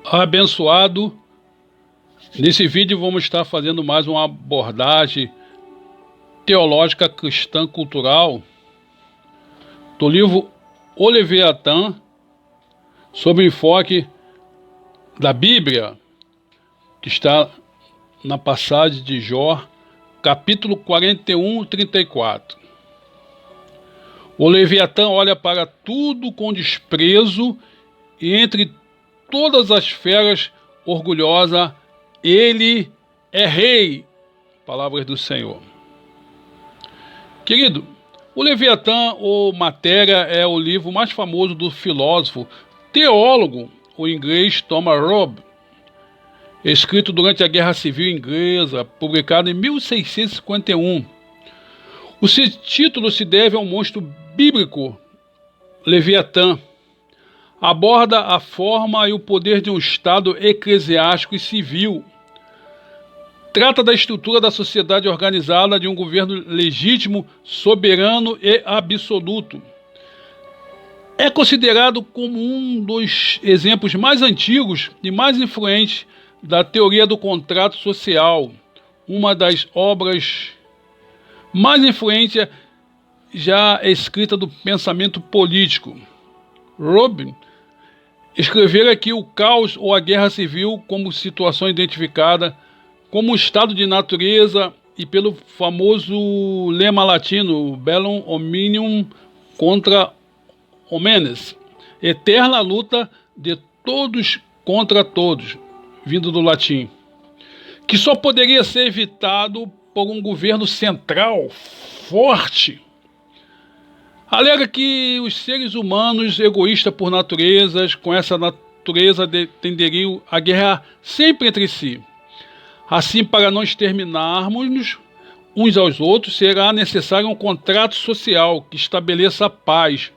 Abençoado. Nesse vídeo vamos estar fazendo mais uma abordagem teológica cristã cultural do livro O Leviatã, sob o enfoque da Bíblia, que está na passagem de Jó, capítulo 41, 34. O Leviatã olha para tudo com desprezo e entre todas as feras orgulhosa, ele é rei. Palavras do Senhor. Querido, o Leviatã ou Matéria é o livro mais famoso do filósofo, teólogo, o inglês Thomas Hobbes, escrito durante a Guerra Civil Inglesa, publicado em 1651. O seu título se deve ao monstro bíblico Leviatã. Aborda a forma e o poder de um Estado eclesiástico e civil. Trata da estrutura da sociedade organizada de um governo legítimo, soberano e absoluto. É considerado como um dos exemplos mais antigos e mais influentes da teoria do contrato social, uma das obras mais influentes já escrita do pensamento político. Hobbes escrever aqui o caos ou a guerra civil como situação identificada como um estado de natureza e pelo famoso lema latino Bellum Omnium contra Homines, eterna luta de todos contra todos, vindo do latim, que só poderia ser evitado por um governo central forte. Alega que os seres humanos, egoístas por naturezas, com essa natureza tenderiam a guerrear sempre entre si. Assim, para não exterminarmos uns aos outros, será necessário um contrato social que estabeleça a paz,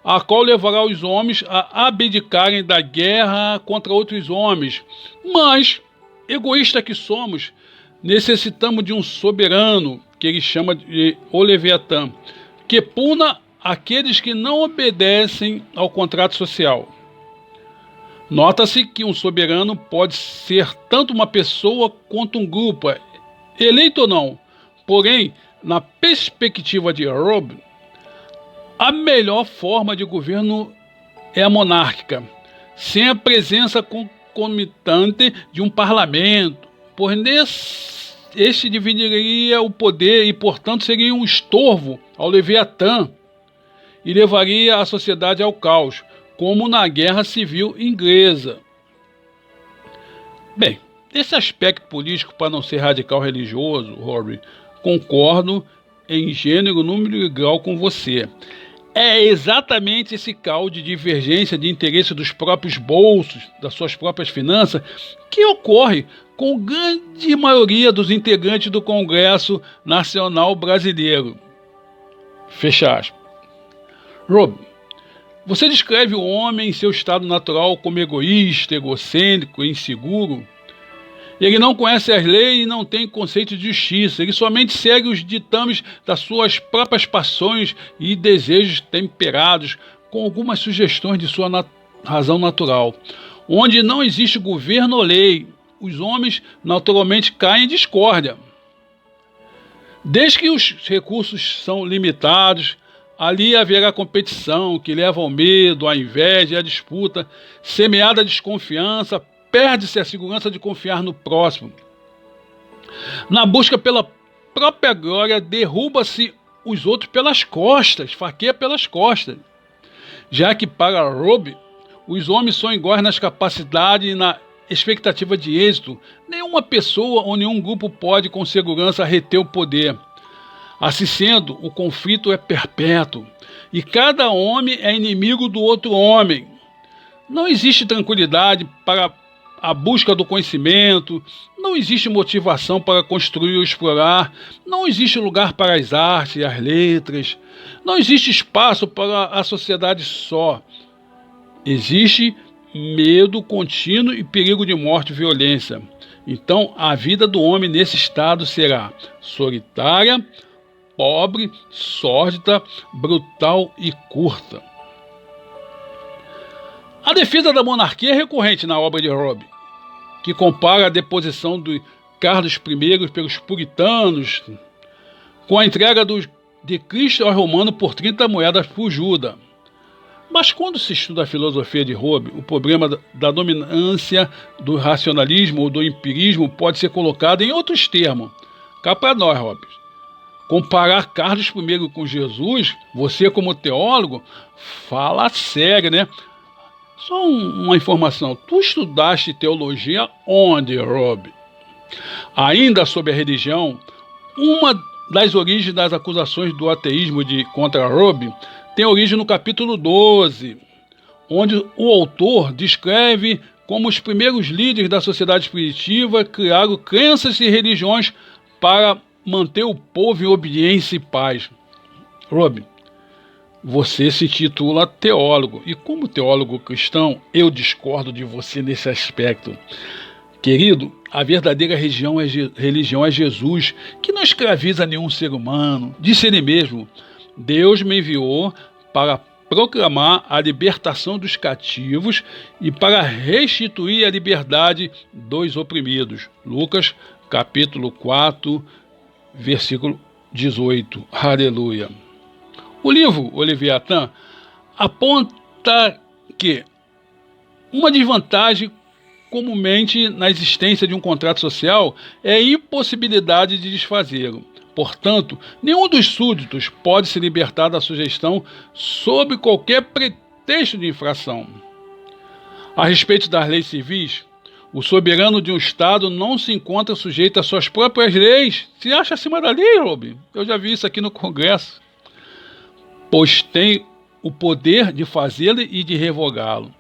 a qual levará os homens a abdicarem da guerra contra outros homens. Mas, egoístas que somos, necessitamos de um soberano, que ele chama de o Leviatã, que puna aqueles que não obedecem ao contrato social. Nota-se que um soberano pode ser tanto uma pessoa quanto um grupo, eleito ou não. Porém, na perspectiva de Hobbes, a melhor forma de governo é a monárquica, sem a presença concomitante de um parlamento, pois este dividiria o poder e, portanto, seria um estorvo ao Leviatã e levaria a sociedade ao caos, como na Guerra Civil Inglesa. Bem, nesse aspecto político, para não ser radical religioso, Hobbes, concordo em gênero, número e grau com você. É exatamente esse caos de divergência de interesse dos próprios bolsos, das suas próprias finanças, que ocorre com a grande maioria dos integrantes do Congresso Nacional Brasileiro. Fecha aspas. Hobbes, você descreve o homem em seu estado natural como egoísta, egocêntrico e inseguro. Ele não conhece as leis e não tem conceito de justiça. Ele somente segue os ditames das suas próprias paixões e desejos temperados com algumas sugestões de sua razão natural. Onde não existe governo ou lei, os homens naturalmente caem em discórdia. Desde que os recursos são limitados, ali haverá competição que leva ao medo, à inveja e à disputa, semeada a desconfiança, perde-se a segurança de confiar no próximo. Na busca pela própria glória, derruba-se os outros pelas costas, faqueia pelas costas. Já que para Hobbes, os homens são iguais nas capacidades e na expectativa de êxito, nenhuma pessoa ou nenhum grupo pode com segurança reter o poder. Assim sendo, o conflito é perpétuo e cada homem é inimigo do outro homem. Não existe tranquilidade para a busca do conhecimento, não existe motivação para construir ou explorar, não existe lugar para as artes e as letras, não existe espaço para a sociedade só. Existe medo contínuo e perigo de morte e violência. Então, a vida do homem nesse estado será solitária, pobre, sórdida, brutal e curta. A defesa da monarquia é recorrente na obra de Robb, que compara a deposição de Carlos I pelos puritanos com a entrega de Cristo aos romanos por 30 moedas por Judas. Mas quando se estuda a filosofia de Robb, o problema da dominância do racionalismo ou do empirismo pode ser colocado em outros termos. Cá para nós, Robb. Comparar Carlos I com Jesus, você como teólogo, fala sério, né? Só uma informação, tu estudaste teologia onde, Robb? Ainda sobre a religião, uma das origens das acusações do ateísmo contra Robb tem origem no capítulo 12, onde o autor descreve como os primeiros líderes da sociedade primitiva criaram crenças e religiões para manter o povo em obediência e paz. Robb, você se titula teólogo, e como teólogo cristão, eu discordo de você nesse aspecto. Querido, a verdadeira religião é Jesus, que não escraviza nenhum ser humano. Disse ele mesmo: Deus me enviou para proclamar a libertação dos cativos e para restituir a liberdade dos oprimidos. Lucas, capítulo 4, versículo 18. Aleluia. O livro O Leviatã aponta que uma desvantagem comumente na existência de um contrato social é a impossibilidade de desfazê-lo. Portanto, nenhum dos súditos pode se libertar da sujeição sob qualquer pretexto de infração. A respeito das leis civis, o soberano de um Estado não se encontra sujeito às suas próprias leis. Se acha acima da lei, Robb. Eu já vi isso aqui no Congresso. Pois tem o poder de fazê-lo e de revogá-lo.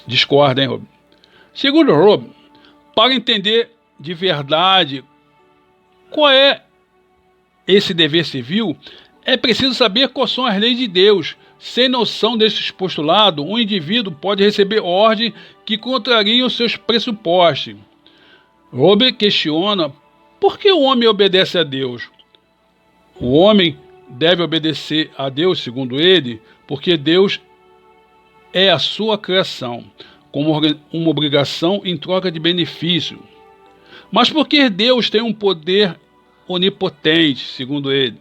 Discorda, hein, Robb? Segundo Robb, para entender de verdade qual é esse dever civil, é preciso saber quais são as leis de Deus. Sem noção desses postulados, um indivíduo pode receber ordens que contrariam os seus pressupostos. Robb questiona por que o homem obedece a Deus. O homem deve obedecer a Deus, segundo ele, porque Deus é a sua criação, como uma obrigação em troca de benefício. Mas porque Deus tem um poder onipotente, segundo ele.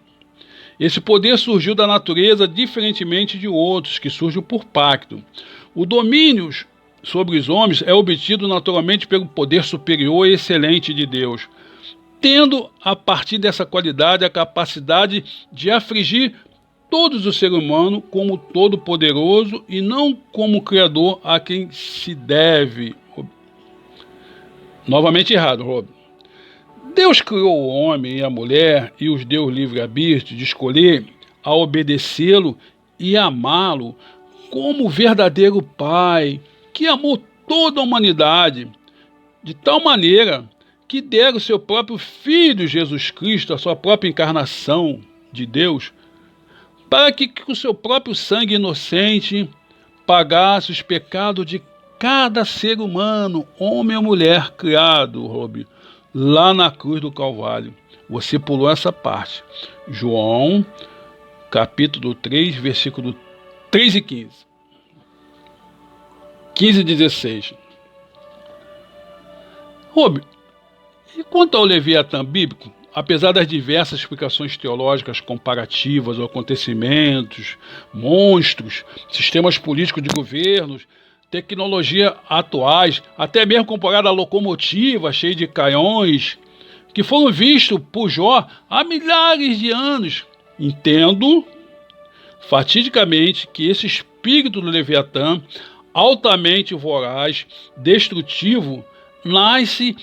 Esse poder surgiu da natureza diferentemente de outros, que surgem por pacto. O domínio sobre os homens é obtido naturalmente pelo poder superior e excelente de Deus, tendo a partir dessa qualidade a capacidade de afligir todos os seres humanos como todo-poderoso e não como Criador a quem se deve. Novamente errado, Robb. Deus criou o homem e a mulher e os deu o livre-arbítrio de escolher a obedecê-lo e amá-lo como o verdadeiro Pai, que amou toda a humanidade, de tal maneira que dera o seu próprio Filho Jesus Cristo, a sua própria encarnação de Deus, para que o seu próprio sangue inocente pagasse os pecados de cada ser humano, homem ou mulher criado, Robb, lá na cruz do Calvário. Você pulou essa parte. João, capítulo 3, versículo 3 e 15. 15 e 16. Robb, e quanto ao Leviatã bíblico, apesar das diversas explicações teológicas comparativas aos acontecimentos, monstros, sistemas políticos de governos, tecnologia atuais, até mesmo comparada à locomotiva cheia de canhões, que foram vistos por Jó há milhares de anos, entendo fatidicamente que esse espírito do Leviatã, altamente voraz, destrutivo, nasce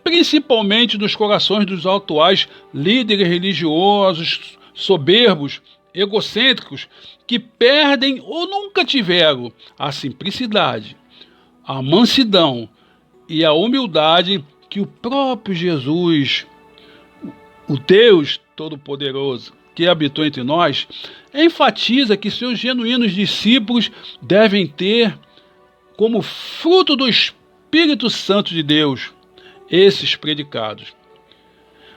principalmente nos corações dos atuais líderes religiosos, soberbos, egocêntricos, que perdem ou nunca tiveram a simplicidade, a mansidão e a humildade que o próprio Jesus, o Deus Todo-Poderoso, que habitou entre nós, enfatiza que seus genuínos discípulos devem ter como fruto do Espírito Santo de Deus esses predicados.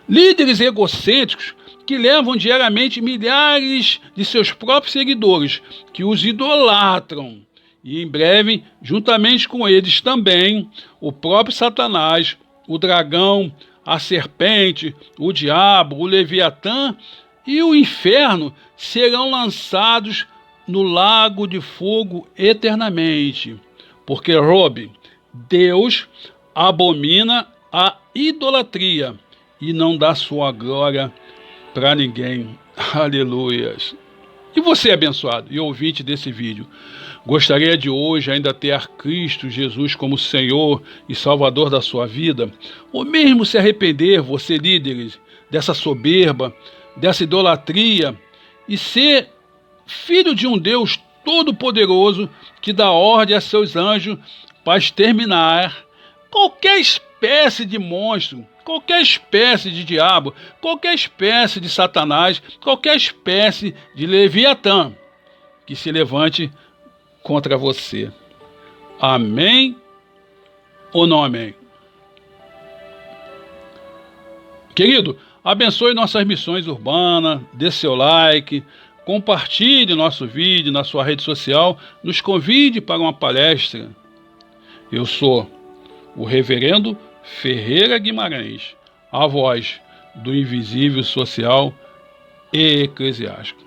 Líderes egocêntricos que levam diariamente milhares de seus próprios seguidores, que os idolatram. E em breve, juntamente com eles também, o próprio Satanás, o dragão, a serpente, o diabo, o Leviatã e o inferno serão lançados no lago de fogo eternamente. Porque, Rob, Deus abomina a idolatria e não dá sua glória para ninguém. Aleluias. E você, abençoado e ouvinte desse vídeo, gostaria de hoje ainda ter Cristo Jesus como Senhor e Salvador da sua vida? Ou mesmo se arrepender, você líderes, dessa soberba, dessa idolatria e ser filho de um Deus todo-poderoso que dá ordem a seus anjos para exterminar qualquer espécie de monstro, qualquer espécie de diabo, qualquer espécie de Satanás, qualquer espécie de Leviatã que se levante contra você. Amém ou não amém? Querido, abençoe nossas missões urbanas, dê seu like, compartilhe nosso vídeo na sua rede social, nos convide para uma palestra. Eu sou o Reverendo Ferreira Guimarães, a voz do invisível social e eclesiástico.